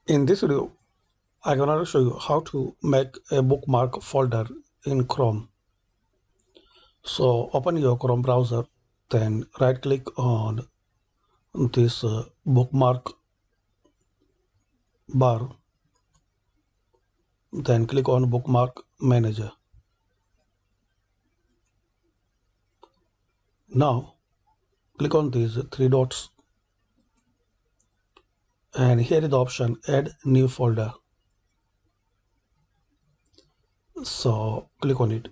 In this video, I'm gonna show you how to make a bookmark folder in Chrome. So open your Chrome browser, then right click on this bookmark bar, then click on bookmark manager. Now click on these three dots and here is the option add new folder. So click on it.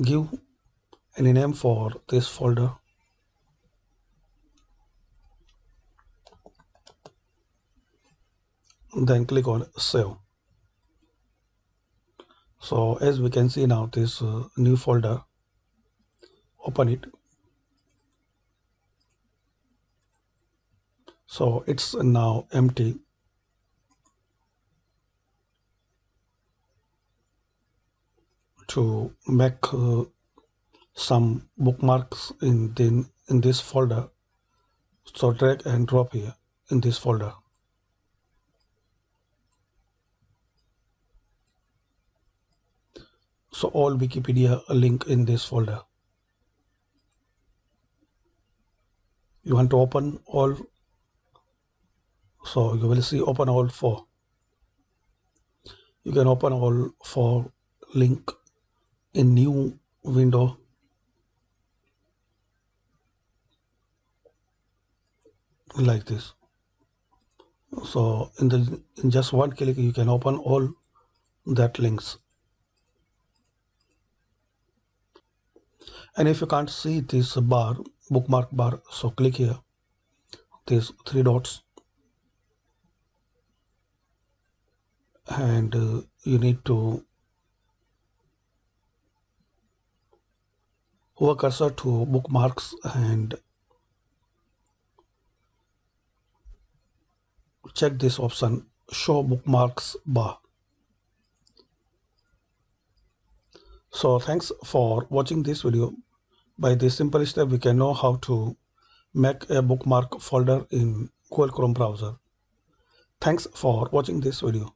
Give any name for this folder. Then click on save. So as we can see now, this new folder, open it. So it's now empty. To make some bookmarks in this folder, so drag and drop here in this folder. So all Wikipedia link in this folder. You want to open all, so you will see open all four. You can open all four link in new window. Like this. So in just one click you can open all that links. And if you can't see this bar, bookmark bar, so click here, these three dots, and you need to hover cursor to bookmarks and check this option, show bookmarks bar. So thanks for watching this video. By this simple step we can know how to make a bookmark folder in Google Chrome browser. Thanks for watching this video.